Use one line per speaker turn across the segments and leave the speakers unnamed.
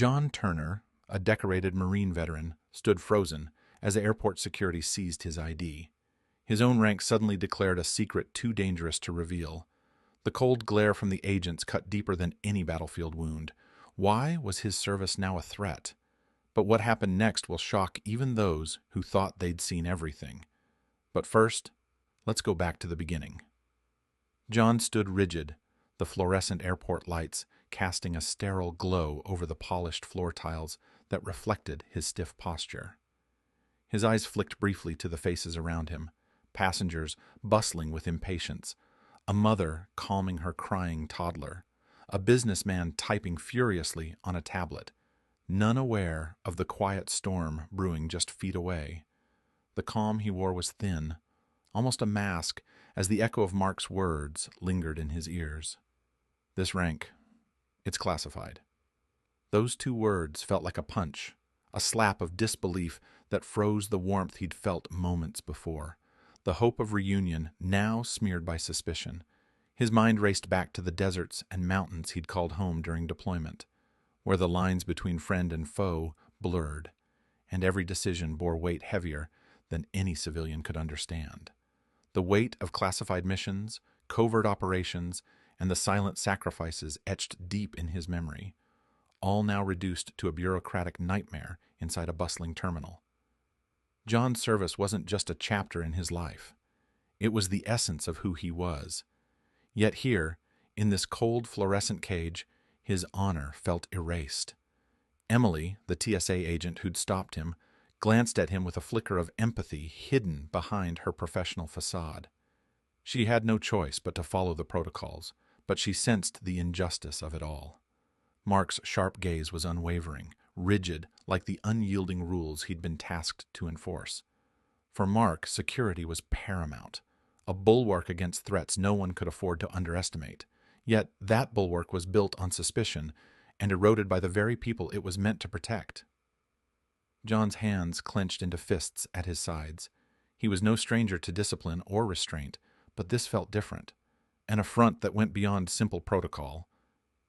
John Turner, a decorated Marine veteran, stood frozen as the airport security seized his ID. His own rank suddenly declared a secret too dangerous to reveal. The cold glare from the agents cut deeper than any battlefield wound. Why was his service now a threat? But what happened next will shock even those who thought they'd seen everything. But first, let's go back to the beginning. John stood rigid, the fluorescent airport lights casting a sterile glow over the polished floor tiles that reflected his stiff posture. His eyes flicked briefly to the faces around him, passengers bustling with impatience, a mother calming her crying toddler, a businessman typing furiously on a tablet, none aware of the quiet storm brewing just feet away. The calm he wore was thin, almost a mask, as the echo of Mark's words lingered in his ears. This rank, it's classified. Those two words felt like a punch, a slap of disbelief that froze the warmth he'd felt moments before, the hope of reunion now smeared by suspicion. His mind raced back to the deserts and mountains he'd called home during deployment, where the lines between friend and foe blurred, and every decision bore weight heavier than any civilian could understand. The weight of classified missions, covert operations, and the silent sacrifices etched deep in his memory, all now reduced to a bureaucratic nightmare inside a bustling terminal. John's service wasn't just a chapter in his life. It was the essence of who he was. Yet here, in this cold fluorescent cage, his honor felt erased. Emily, the TSA agent who'd stopped him, glanced at him with a flicker of empathy hidden behind her professional facade. She had no choice but to follow the protocols, but she sensed the injustice of it all. Mark's sharp gaze was unwavering, rigid like the unyielding rules he'd been tasked to enforce. For Mark, security was paramount, a bulwark against threats no one could afford to underestimate. Yet that bulwark was built on suspicion and eroded by the very people it was meant to protect. John's hands clenched into fists at his sides. He was no stranger to discipline or restraint, but this felt different, an affront that went beyond simple protocol.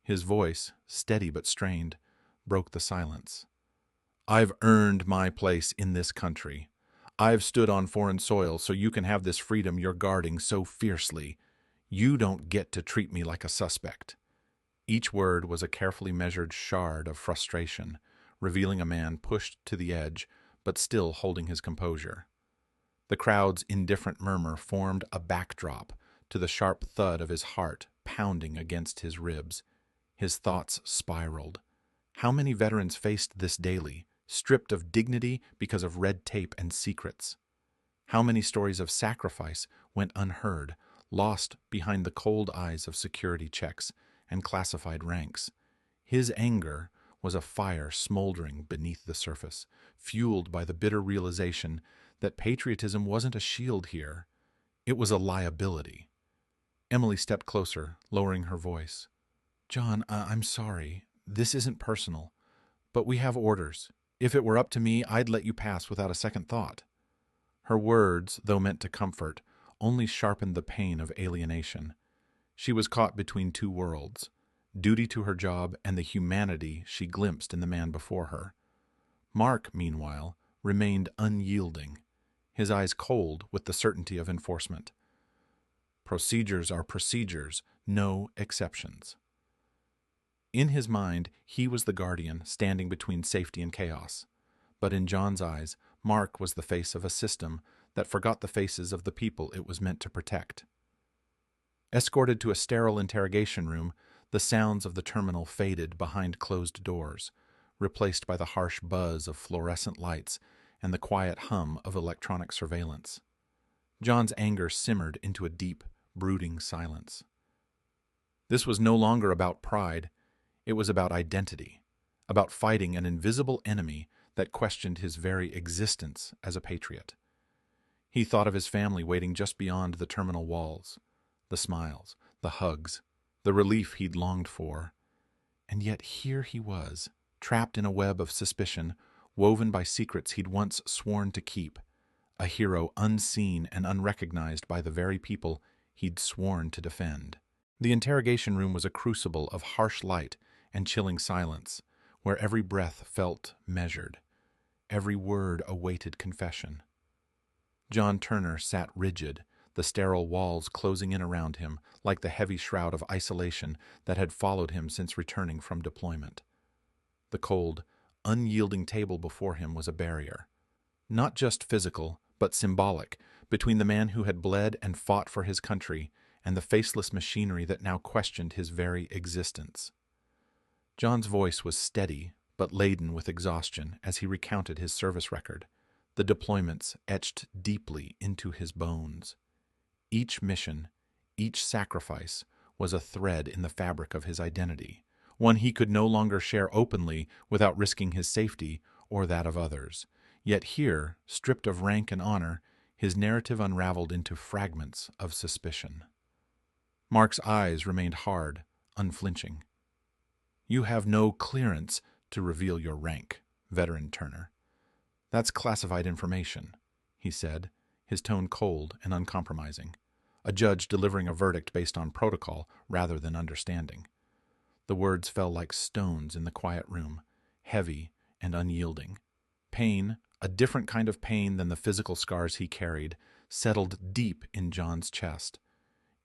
His voice, steady but strained, broke the silence. "I've earned my place in this country. I've stood on foreign soil so you can have this freedom you're guarding so fiercely. You don't get to treat me like a suspect." Each word was a carefully measured shard of frustration, revealing a man pushed to the edge, but still holding his composure. The crowd's indifferent murmur formed a backdrop to the sharp thud of his heart pounding against his ribs. His thoughts spiraled. How many veterans faced this daily, stripped of dignity because of red tape and secrets? How many stories of sacrifice went unheard, lost behind the cold eyes of security checks and classified ranks? His anger was a fire smoldering beneath the surface, fueled by the bitter realization that patriotism wasn't a shield here. It was a liability. Emily stepped closer, lowering her voice. "John, I'm sorry. This isn't personal. But we have orders. If it were up to me, I'd let you pass without a second thought." Her words, though meant to comfort, only sharpened the pain of alienation. She was caught between two worlds, duty to her job and the humanity she glimpsed in the man before her. Mark, meanwhile, remained unyielding, his eyes cold with the certainty of enforcement. Procedures are procedures, no exceptions. In his mind, he was the guardian standing between safety and chaos. But in John's eyes, Mark was the face of a system that forgot the faces of the people it was meant to protect. Escorted to a sterile interrogation room, the sounds of the terminal faded behind closed doors, replaced by the harsh buzz of fluorescent lights and the quiet hum of electronic surveillance. John's anger simmered into a deep, brooding silence. This was no longer about pride. It was about identity, about fighting an invisible enemy that questioned his very existence as a patriot. He thought of his family waiting just beyond the terminal walls, the smiles, the hugs, the relief he'd longed for. And yet here he was, trapped in a web of suspicion, woven by secrets he'd once sworn to keep, a hero unseen and unrecognized by the very people he'd sworn to defend. The interrogation room was a crucible of harsh light and chilling silence, where every breath felt measured, every word awaited confession. John Turner sat rigid, the sterile walls closing in around him like the heavy shroud of isolation that had followed him since returning from deployment. The cold, unyielding table before him was a barrier, not just physical, but symbolic, between the man who had bled and fought for his country and the faceless machinery that now questioned his very existence. John's voice was steady but laden with exhaustion as he recounted his service record, the deployments etched deeply into his bones. Each mission, each sacrifice, was a thread in the fabric of his identity, one he could no longer share openly without risking his safety or that of others. Yet here, stripped of rank and honor, his narrative unraveled into fragments of suspicion. Mark's eyes remained hard, unflinching. "You have no clearance to reveal your rank, Veteran Turner. That's classified information," he said, his tone cold and uncompromising, a judge delivering a verdict based on protocol rather than understanding. The words fell like stones in the quiet room, heavy and unyielding. Pain, a different kind of pain than the physical scars he carried, settled deep in John's chest.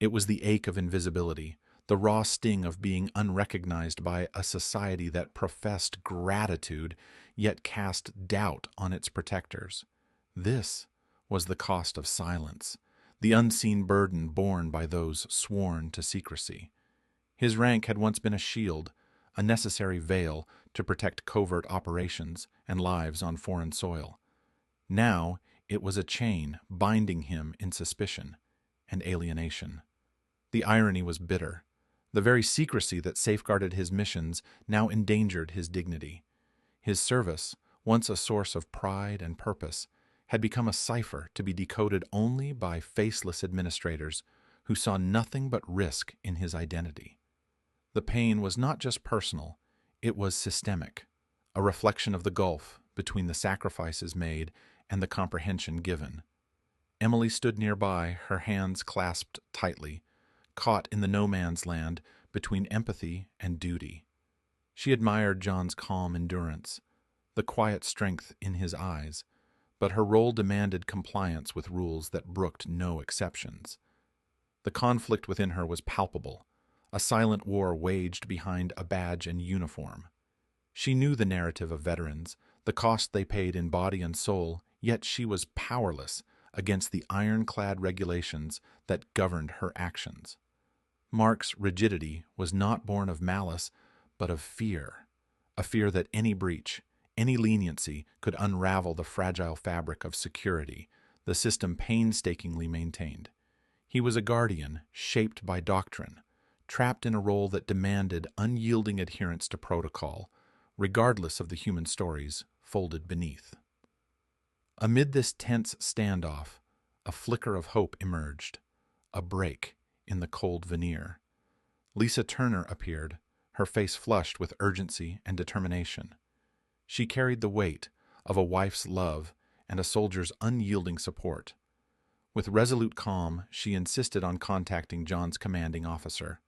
It was the ache of invisibility, the raw sting of being unrecognized by a society that professed gratitude yet cast doubt on its protectors. This was the cost of silence, the unseen burden borne by those sworn to secrecy. His rank had once been a shield, a necessary veil to protect covert operations and lives on foreign soil. Now it was a chain binding him in suspicion and alienation. The irony was bitter. The very secrecy that safeguarded his missions now endangered his dignity. His service, once a source of pride and purpose, had become a cipher to be decoded only by faceless administrators who saw nothing but risk in his identity. The pain was not just personal, it was systemic, a reflection of the gulf between the sacrifices made and the comprehension given. Emily stood nearby, her hands clasped tightly, caught in the no-man's land between empathy and duty. She admired John's calm endurance, the quiet strength in his eyes, but her role demanded compliance with rules that brooked no exceptions. The conflict within her was palpable, a silent war waged behind a badge and uniform. She knew the narrative of veterans, the cost they paid in body and soul, yet she was powerless against the ironclad regulations that governed her actions. Mark's rigidity was not born of malice, but of fear, a fear that any breach, any leniency could unravel the fragile fabric of security the system painstakingly maintained. He was a guardian shaped by doctrine, trapped in a role that demanded unyielding adherence to protocol, regardless of the human stories folded beneath. Amid this tense standoff, a flicker of hope emerged, a break in the cold veneer. Lisa Turner appeared, her face flushed with urgency and determination. She carried the weight of a wife's love and a soldier's unyielding support. With resolute calm, she insisted on contacting John's commanding officer.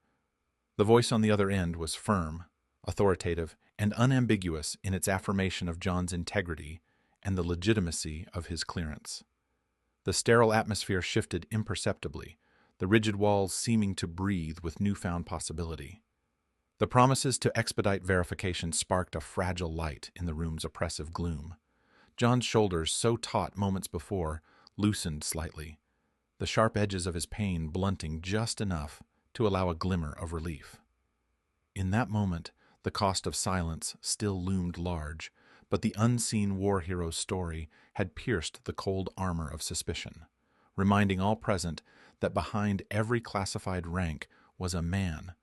The voice on the other end was firm, authoritative, and unambiguous in its affirmation of John's integrity and the legitimacy of his clearance. The sterile atmosphere shifted imperceptibly, the rigid walls seeming to breathe with newfound possibility. The promises to expedite verification sparked a fragile light in the room's oppressive gloom. John's shoulders, so taut moments before, loosened slightly, the sharp edges of his pain blunting just enough to allow a glimmer of relief. In that moment, the cost of silence still loomed large, but the unseen war hero's story had pierced the cold armor of suspicion, reminding all present that behind every classified rank was a man,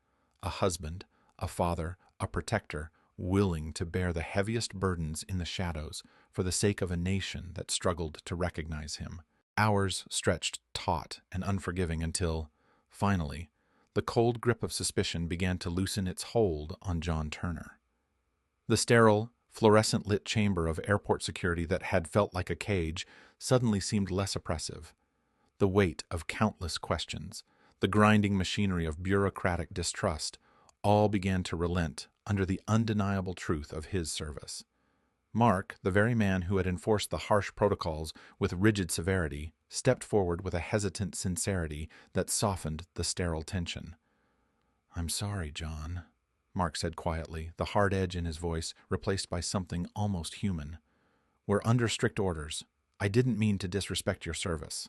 a husband, a father, a protector, willing to bear the heaviest burdens in the shadows for the sake of a nation that struggled to recognize him. Hours stretched taut and unforgiving until, finally, the cold grip of suspicion began to loosen its hold on John Turner. The sterile, fluorescent-lit chamber of airport security that had felt like a cage suddenly seemed less oppressive. The weight of countless questions, the grinding machinery of bureaucratic distrust, all began to relent under the undeniable truth of his service. Mark, the very man who had enforced the harsh protocols with rigid severity, stepped forward with a hesitant sincerity that softened the sterile tension. "I'm sorry, John," Mark said quietly, the hard edge in his voice replaced by something almost human. "We're under strict orders. I didn't mean to disrespect your service."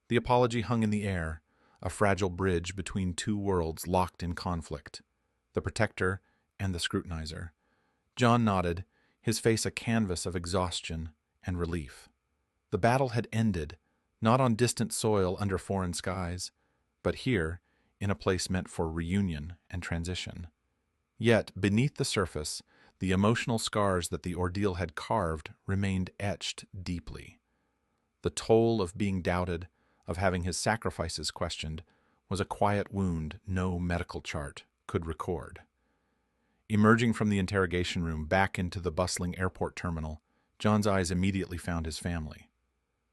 The apology hung in the air, a fragile bridge between two worlds locked in conflict, the protector and the scrutinizer. John nodded, his face a canvas of exhaustion and relief. The battle had ended, not on distant soil under foreign skies, but here, in a place meant for reunion and transition. Yet, beneath the surface, the emotional scars that the ordeal had carved remained etched deeply. The toll of being doubted, of having his sacrifices questioned, was a quiet wound no medical chart could record. Emerging from the interrogation room back into the bustling airport terminal, John's eyes immediately found his family.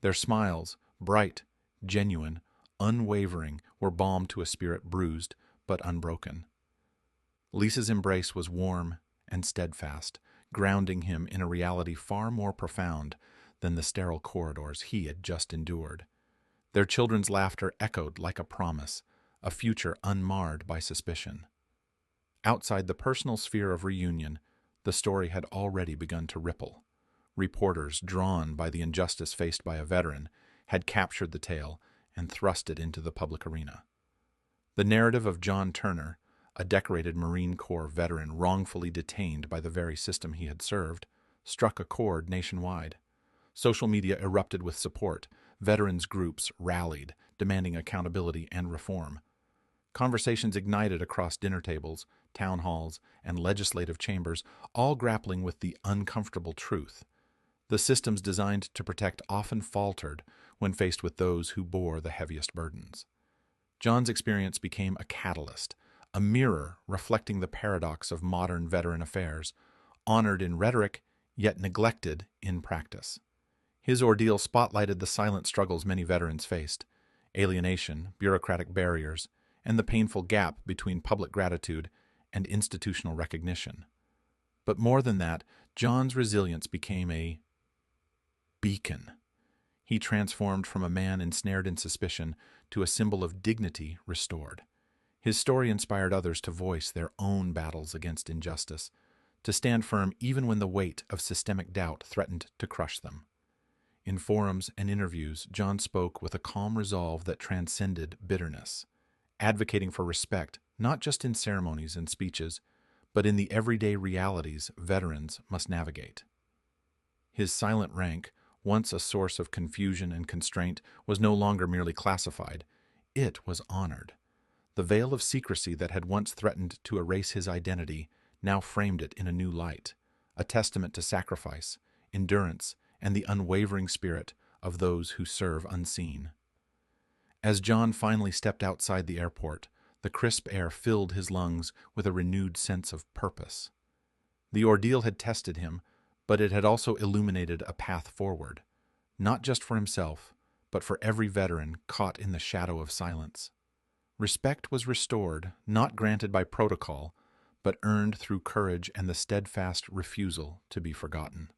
Their smiles, bright, genuine, unwavering, were balm to a spirit bruised but unbroken. Lisa's embrace was warm and steadfast, grounding him in a reality far more profound than the sterile corridors he had just endured. Their children's laughter echoed like a promise, a future unmarred by suspicion. Outside the personal sphere of reunion, the story had already begun to ripple. Reporters, drawn by the injustice faced by a veteran, had captured the tale and thrust it into the public arena. The narrative of John Turner, a decorated Marine Corps veteran wrongfully detained by the very system he had served, struck a chord nationwide. Social media erupted with support. Veterans groups rallied, demanding accountability and reform. Conversations ignited across dinner tables, town halls, and legislative chambers, all grappling with the uncomfortable truth. The systems designed to protect often faltered when faced with those who bore the heaviest burdens. John's experience became a catalyst, a mirror reflecting the paradox of modern veteran affairs, honored in rhetoric, yet neglected in practice. His ordeal spotlighted the silent struggles many veterans faced: alienation, bureaucratic barriers, and the painful gap between public gratitude and institutional recognition. But more than that, John's resilience became a beacon. He transformed from a man ensnared in suspicion to a symbol of dignity restored. His story inspired others to voice their own battles against injustice, to stand firm even when the weight of systemic doubt threatened to crush them. In forums and interviews, John spoke with a calm resolve that transcended bitterness, advocating for respect not just in ceremonies and speeches, but in the everyday realities veterans must navigate. His silent rank, once a source of confusion and constraint, was no longer merely classified. It was honored. The veil of secrecy that had once threatened to erase his identity now framed it in a new light, a testament to sacrifice, endurance, and the unwavering spirit of those who serve unseen. As John finally stepped outside the airport, the crisp air filled his lungs with a renewed sense of purpose. The ordeal had tested him, but it had also illuminated a path forward, not just for himself, but for every veteran caught in the shadow of silence. Respect was restored, not granted by protocol, but earned through courage and the steadfast refusal to be forgotten.